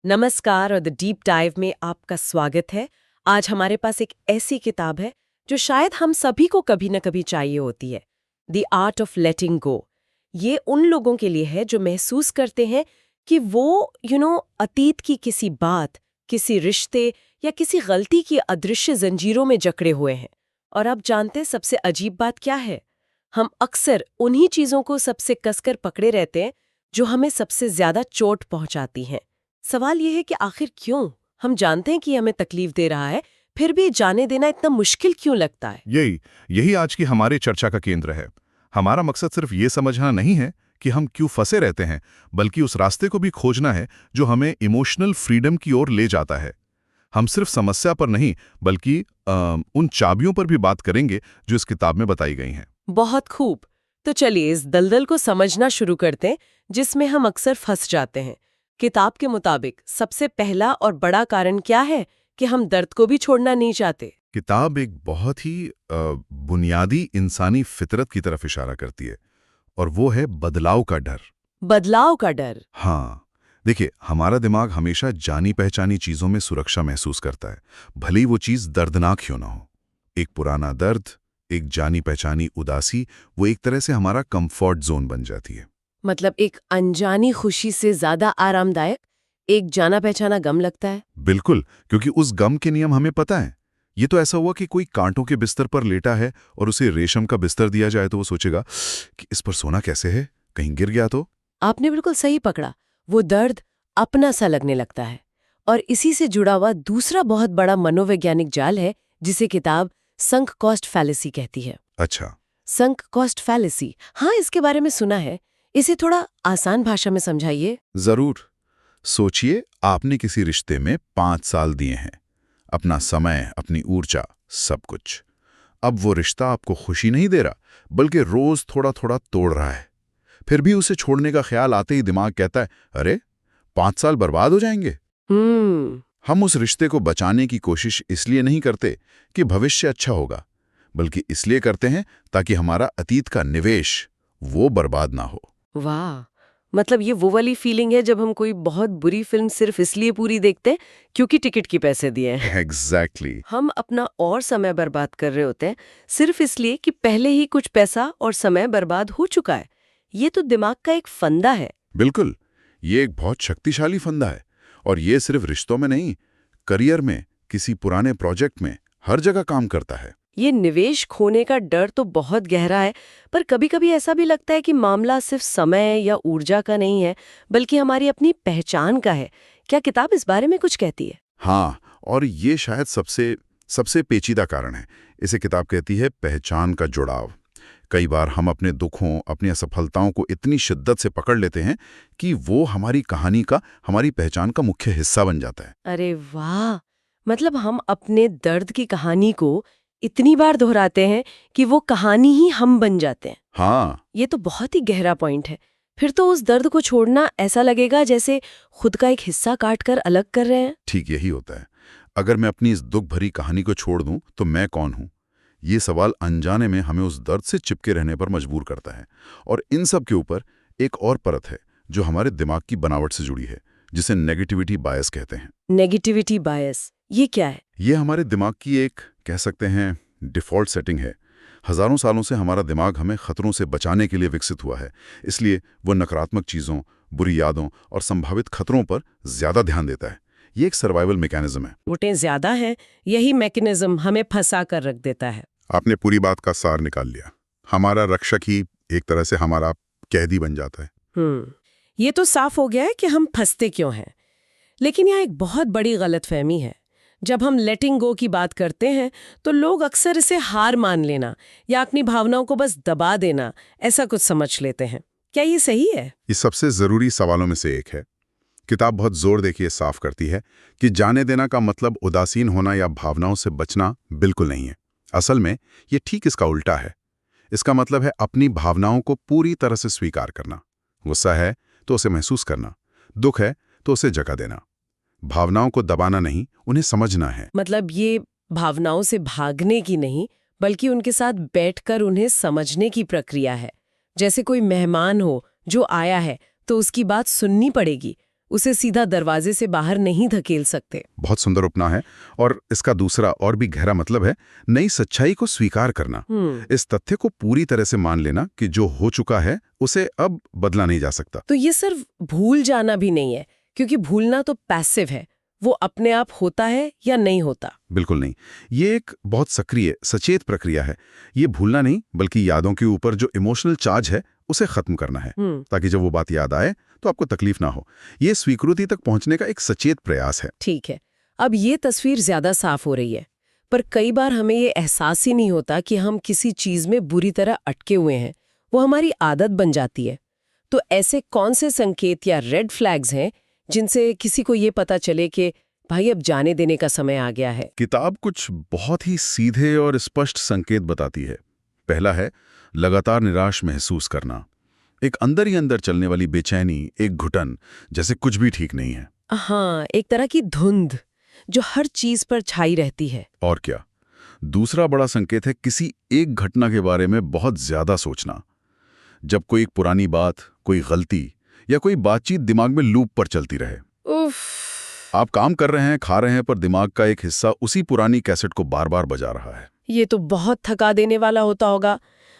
नमस्कार और the deep dive में आपका स्वागत है। आज हमारे पास एक ऐसी किताब है जो शायद हम सभी को कभी न कभी चाहिए होती है, द आर्ट ऑफ लेटिंग गो। ये उन लोगों के लिए है जो महसूस करते हैं कि वो अतीत की किसी बात, किसी रिश्ते या किसी गलती की अदृश्य जंजीरों में जकड़े हुए हैं। और आप जानते हैं सबसे अजीब बात क्या है? हम अक्सर उन्हीं चीजों को सबसे कसकर पकड़े रहते हैं जो हमें सबसे ज्यादा चोट पहुंचाती हैं। सवाल यह है कि आखिर क्यों? हम जानते हैं कि हमें तकलीफ दे रहा है, फिर भी जाने देना इतना मुश्किल क्यों लगता है? यही यही आज की हमारी चर्चा का केंद्र है। हमारा मकसद सिर्फ ये समझना नहीं है कि हम क्यों फंसे रहते हैं, बल्कि उस रास्ते को भी खोजना है जो हमें इमोशनल फ्रीडम की ओर ले जाता है। हम सिर्फ समस्या पर नहीं, बल्कि उन चाबियों पर भी बात करेंगे जो इस किताब में बताई गई हैं। बहुत खूब। तो चलिए इस दलदल को समझना शुरू करते हैं जिसमें हम अक्सर फंस जाते हैं। किताब के मुताबिक सबसे पहला और बड़ा कारण क्या है कि हम दर्द को भी छोड़ना नहीं चाहते? किताब एक बहुत ही बुनियादी इंसानी फितरत की तरफ इशारा करती है, और वो है बदलाव का डर। बदलाव का डर। हाँ, देखिए, हमारा दिमाग हमेशा जानी पहचानी चीजों में सुरक्षा महसूस करता है, भले ही वो चीज दर्दनाक क्यों ना हो। एक पुराना दर्द, एक जानी पहचानी उदासी, वो एक तरह से हमारा कंफर्ट जोन बन जाती है। मतलब एक अनजानी खुशी से ज्यादा आरामदायक एक जाना पहचाना गम लगता है। बिल्कुल, क्योंकि उस गम के नियम हमें पता है। ये तो ऐसा हुआ कि कोई कांटों के बिस्तर पर लेटा है और उसे रेशम का बिस्तर दिया जाए तो वो सोचेगा कि इस पर सोना कैसे है, कहीं गिर गया तो। आपने बिल्कुल सही पकड़ा। वो दर्द अपना सा लगने लगता है। और इसी से जुड़ा हुआ दूसरा बहुत बड़ा मनोवैज्ञानिक जाल है जिसे किताब संक कॉस्ट फैलेसी कहती है। अच्छा। संक कॉस्ट फैलेसी, हाँ, इसके बारे में सुना है। इसे थोड़ा आसान भाषा में समझाइए। जरूर। सोचिए, आपने किसी रिश्ते में 5 साल दिए हैं, अपना समय, अपनी ऊर्जा, सब कुछ। अब वो रिश्ता आपको खुशी नहीं दे रहा, बल्कि रोज थोड़ा थोड़ा तोड़ रहा है। फिर भी उसे छोड़ने का ख्याल आते ही दिमाग कहता है, अरे 5 साल बर्बाद हो जाएंगे। हम्म। हम उस रिश्ते को बचाने की कोशिश इसलिए नहीं करते कि भविष्य अच्छा होगा, बल्कि इसलिए करते हैं ताकि हमारा अतीत का निवेश वो बर्बाद ना हो। वाह, मतलब ये वो वाली फीलिंग है जब हम कोई बहुत बुरी फिल्म सिर्फ इसलिए पूरी देखते हैं क्योंकि टिकट के पैसे दिए हैं। एग्जैक्टली। हम अपना और समय बर्बाद कर रहे होते हैं सिर्फ इसलिए कि पहले ही कुछ पैसा और समय बर्बाद हो चुका है। ये तो दिमाग का एक फंदा है। बिल्कुल, ये एक बहुत शक्तिशाली फंदा है, और ये सिर्फ रिश्तों में नहीं, करियर में, किसी पुराने प्रोजेक्ट में, हर जगह काम करता है। ये निवेश खोने का डर तो बहुत गहरा है, पर कभी-कभी ऐसा भी लगता है कि मामला सिर्फ समय या ऊर्जा का नहीं है, बल्कि हमारी अपनी पहचान का है। क्या किताब इस बारे में कुछ कहती है? हाँ, और ये शायद सबसे सबसे पेचीदा कारण है। इसे किताब कहती है पहचान का जुड़ाव। कई बार हम अपने दुखों, अपनी असफलताओं को इतनी शिद्दत से पकड़ लेते हैं कि वो हमारी कहानी का, हमारी पहचान का मुख्य हिस्सा बन जाता है। अरे वाह! मतलब हम अपने दर्द की कहानी को इतनी बार दोहराते हैं कि वो कहानी ही हम बन जाते हैं। हाँ। ये तो बहुत ही गहरा पॉइंट है। फिर तो उस दर्द को छोड़ना ऐसा लगेगा जैसे खुद का एक हिस्सा काट कर अलग कर रहे हैं। ठीक यही होता है। अगर मैं अपनी इस दुख भरी कहानी को छोड़ दूं तो मैं कौन हूं? ये सवाल अनजाने में हमें उस दर्द से चिपके रहने पर मजबूर करता है। और इन सब के ऊपर एक और परत है जो हमारे दिमाग की बनावट से जुड़ी है, जिसे नेगेटिविटी बायस कहते हैं। नेगेटिविटी बायस, ये क्या है? ये हमारे दिमाग की एक, कह सकते हैं, डिफ़ॉल्ट सेटिंग है। हज़ारों सालों से हमारा दिमाग हमें खतरों से बचाने के लिए विकसित हुआ है। इसलिए वो नकारात्मक चीज़ों, बुरी यादों और संभावित खतरों पर ज़्यादा ध्यान देता है। ये एक सर्वाइवल मैकेनिज्म है। वोटें ज्यादा हैं, यही मैकेनिज्म हमें फंसा कर रख देता है। आपने पूरी बात का सार निकाल लिया। हमारा रक्षक ही एक तरह से हमारा कैदी बन जाता है। ये तो साफ हो गया है कि हम फंसते क्यों हैं। लेकिन यहाँ एक बहुत बड़ी गलतफहमी है। जब हम लेटिंग गो की बात करते हैं तो लोग अक्सर इसे हार मान लेना या अपनी भावनाओं को बस दबा देना ऐसा कुछ समझ लेते हैं। क्या ये सही है? ये सबसे ज़रूरी सवालों में से एक है। किताब बहुत जोर देके साफ करती है कि जाने देना का मतलब उदासीन होना या भावनाओं से बचना बिल्कुल नहीं है। असल में ये ठीक इसका उल्टा है। इसका मतलब है अपनी भावनाओं को पूरी तरह से स्वीकार करना। गुस्सा है तो उसे महसूस करना, दुख है तो उसे जगह देना। भावनाओं को दबाना नहीं, उन्हें समझना है। मतलब ये भावनाओं से भागने की नहीं, बल्कि उनके साथ बैठकर उन्हें समझने की प्रक्रिया है। जैसे कोई मेहमान हो जो आया है तो उसकी बात सुननी पड़ेगी, उसे सीधा दरवाजे से बाहर नहीं धकेल सकते। बहुत सुंदर उपमा है। और इसका दूसरा और भी गहरा मतलब है नई सच्चाई को स्वीकार करना। इस तथ्य को पूरी तरह से मान लेना कि जो हो चुका है उसे अब बदला नहीं जा सकता। तो ये सिर्फ भूल जाना भी नहीं है, क्योंकि भूलना तो पैसिव है, वो अपने आप होता है या नहीं होता। बिल्कुल नहीं, ये एक बहुत सक्रिय सचेत प्रक्रिया है। ये भूलना नहीं बल्कि यादों के ऊपर जो इमोशनल चार्ज है उसे खत्म करना है, ताकि जब वो बात याद आए तो आपको तकलीफ ना हो। ये स्वीकृति तक पहुंचने का एक सचेत प्रयास है। ठीक है, अब ये तस्वीर ज्यादा साफ हो रही है, पर कई बार हमें ये एहसास ही नहीं होता कि हम किसी चीज में बुरी तरह अटके हुए हैं, वो हमारी आदत बन जाती है। तो ऐसे कौन से संकेत या रेड फ्लैग्स हैं जिनसे किसी को ये पता चले कि भाई अब जाने देने का समय आ गया है? किताब कुछ बहुत ही सीधे और स्पष्ट संकेत बताती है। पहला है लगातार निराश महसूस करना, एक अंदर ही अंदर चलने वाली बेचैनी, एक घुटन, जैसे कुछ भी ठीक नहीं है। हाँ, एक तरह की धुंध जो हर चीज पर छाई रहती है। और क्या, दूसरा बड़ा संकेत है किसी एक घटना के बारे में बहुत ज्यादा सोचना। जब कोई एक पुरानी बात, कोई गलती या कोई बातचीत दिमाग में लूप पर चलती रहे। उफ। आप काम कर रहे हैं, खा रहे हैं, पर दिमाग का एक हिस्सा उसी पुरानी कैसेट को बार बार बजा रहा है। ये तो बहुत थका देने वाला होता होगा।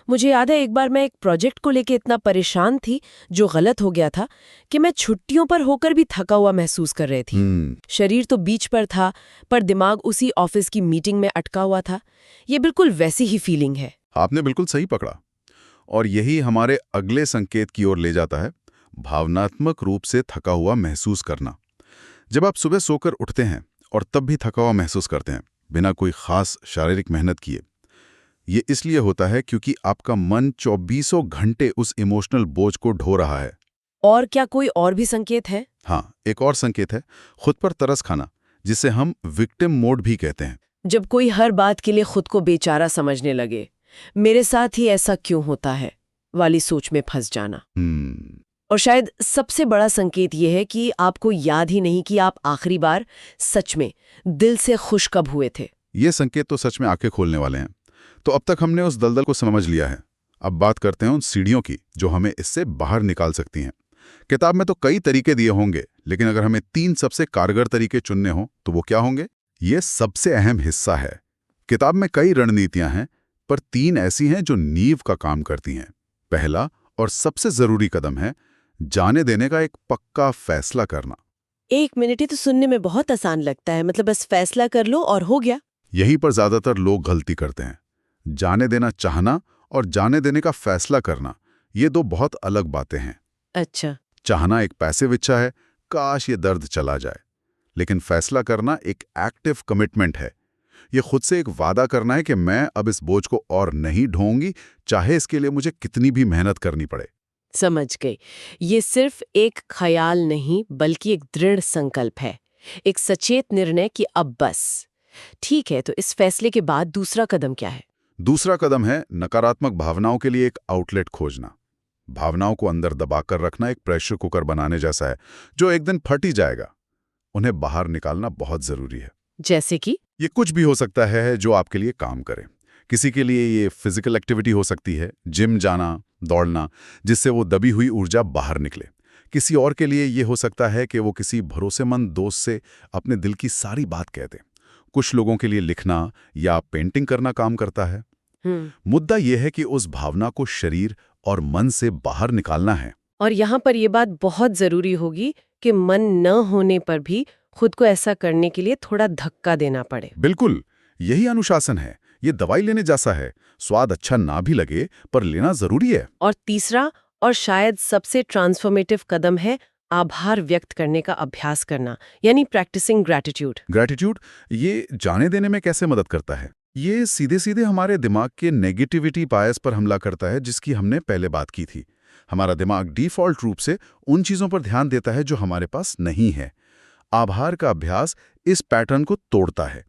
मुझे याद है एक बार मैं एक प्रोजेक्ट को लेके इतना परेशान थी जो गलत हो गया था कि मैं छुट्टियों पर होकर भी थका हुआ महसूस कर रही थी। शरीर तो बीच पर था, पर दिमाग उसी ऑफिस की मीटिंग में अटका हुआ था। ये बिल्कुल वैसी ही फीलिंग है। आपने बिल्कुल सही पकड़ा। और यही हमारे अगले संकेत की ओर ले जाता है, भावनात्मक रूप से थका हुआ महसूस करना। जब आप सुबह सोकर उठते हैं और तब भी थका हुआ महसूस करते हैं, बिना कोई खास शारीरिक मेहनत किए, ये इसलिए होता है क्योंकि आपका मन 24 घंटे उस इमोशनल बोझ को ढो रहा है। और क्या कोई और भी संकेत है? हाँ, एक और संकेत है खुद पर तरस खाना, जिसे हम विक्टिम मोड भी कहते हैं। जब कोई हर बात के लिए खुद को बेचारा समझने लगे, मेरे साथ ही ऐसा क्यों होता है वाली सोच में फंस जाना। और शायद सबसे बड़ा संकेत ये है कि आपको याद ही नहीं कि आप आखिरी बार सच में दिल से खुश कब हुए थे। ये संकेत तो सच में आंखें खोलने वाले हैं। तो अब तक हमने उस दलदल को समझ लिया है। अब बात करते हैं उन सीढ़ियों की जो हमें इससे बाहर निकाल सकती हैं। किताब में तो कई तरीके दिए होंगे, लेकिन अगर हमें 3 सबसे कारगर तरीके चुनने हों तो वो क्या होंगे? ये सबसे अहम हिस्सा है। किताब में कई रणनीतियां हैं, पर 3 ऐसी हैं जो नींव का काम करती हैं। पहला और सबसे जरूरी कदम है जाने देने का एक पक्का फैसला करना। 1 मिनट ही तो सुनने में बहुत आसान लगता है, मतलब बस फैसला कर लो और हो गया। यहीं पर ज्यादातर लोग गलती करते हैं। जाने देना चाहना और जाने देने का फैसला करना, ये 2 बहुत अलग बातें हैं। अच्छा। चाहना एक पैसिव इच्छा है, काश ये दर्द चला जाए। लेकिन फैसला करना एक एक्टिव कमिटमेंट है। ये खुद से एक वादा करना है कि मैं अब इस बोझ को और नहीं ढोऊंगी, चाहे इसके लिए मुझे कितनी भी मेहनत करनी पड़े। समझ गई। ये सिर्फ एक ख्याल नहीं बल्कि एक दृढ़ संकल्प है, एक सचेत निर्णय कि अब बस। ठीक है, तो इस फैसले के बाद दूसरा कदम क्या है? दूसरा कदम है नकारात्मक भावनाओं के लिए एक आउटलेट खोजना। भावनाओं को अंदर दबाकर रखना एक प्रेशर कुकर बनाने जैसा है जो एक दिन फट ही जाएगा। उन्हें बाहर निकालना बहुत जरूरी है। जैसे कि? ये कुछ भी हो सकता है जो आपके लिए काम करे। किसी के लिए ये फिजिकल एक्टिविटी हो सकती है, जिम जाना, दौड़ना, जिससे वो दबी हुई ऊर्जा बाहर निकले। किसी और के लिए ये हो सकता है कि वो किसी भरोसेमंद दोस्त से अपने दिल की सारी बात कह दे। कुछ लोगों के लिए लिखना या पेंटिंग करना काम करता है। मुद्दा यह है कि उस भावना को शरीर और मन से बाहर निकालना है। और यहाँ पर यह बात बहुत जरूरी होगी कि मन न होने पर भी खुद को ऐसा करने के लिए थोड़ा धक्का देना पड़े। बिल्कुल, यही अनुशासन है। ये दवाई लेने जैसा है। स्वाद अच्छा ना भी लगे, पर लेना जरूरी है। और तीसरा और शायद सबसे ट्रांसफॉर्मेटिव कदम है आभार व्यक्त करने का अभ्यास करना, यानी प्रैक्टिसिंग ग्रैटिट्यूड। ग्रैटिट्यूड ये जाने देने में कैसे मदद करता है? ये सीधे सीधे हमारे दिमाग के नेगेटिविटी बायस पर हमला करता है, जिसकी हमने पहले बात की थी। हमारा दिमाग डिफॉल्ट रूप से उन चीजों पर ध्यान देता है जो हमारे पास नहीं है। आभार का अभ्यास इस पैटर्न को तोड़ता है।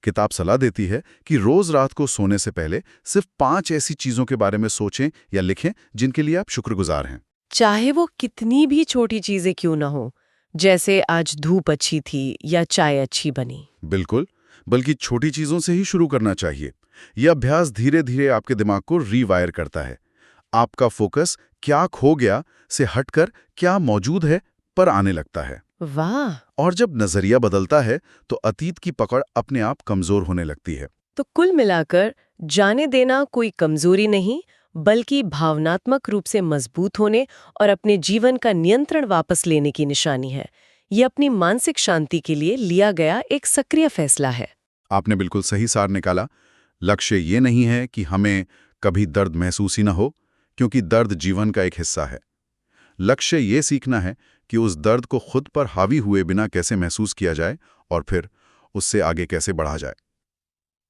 किताब सलाह देती है कि रोज रात को सोने से पहले सिर्फ 5 ऐसी चीजों के बारे में सोचें या लिखें जिनके लिए आप शुक्रगुजार हैं। चाहे वो कितनी भी छोटी चीजें क्यों ना हो, जैसे आज धूप अच्छी थी या चाय अच्छी बनी। बिल्कुल, बल्कि छोटी चीजों से ही शुरू करना चाहिए। यह अभ्यास धीरे धीरे आपके दिमाग को रीवायर करता है। आपका फोकस क्या खो गया से हटकर क्या मौजूद है पर आने लगता है। वाह। और जब नजरिया बदलता है तो अतीत की पकड़ अपने आप कमजोर होने लगती है। तो कुल मिलाकर जाने देना कोई कमजोरी नहीं, बल्कि भावनात्मक रूप से मजबूत होने और अपने जीवन का नियंत्रण वापस लेने की निशानी है। ये अपनी मानसिक शांति के लिए लिया गया एक सक्रिय फैसला है। आपने बिल्कुल सही सार निकाला। लक्ष्य ये नहीं है कि हमें कभी दर्द महसूस ही ना हो, क्योंकि दर्द जीवन का एक हिस्सा है। लक्ष्य ये सीखना है कि उस दर्द को खुद पर हावी हुए बिना कैसे महसूस किया जाए और फिर उससे आगे कैसे बढ़ा जाए।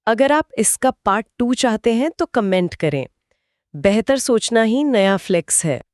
अगर आप इसका पार्ट 2 चाहते हैं तो कमेंट करें। बेहतर सोचना ही नया फ्लेक्स है।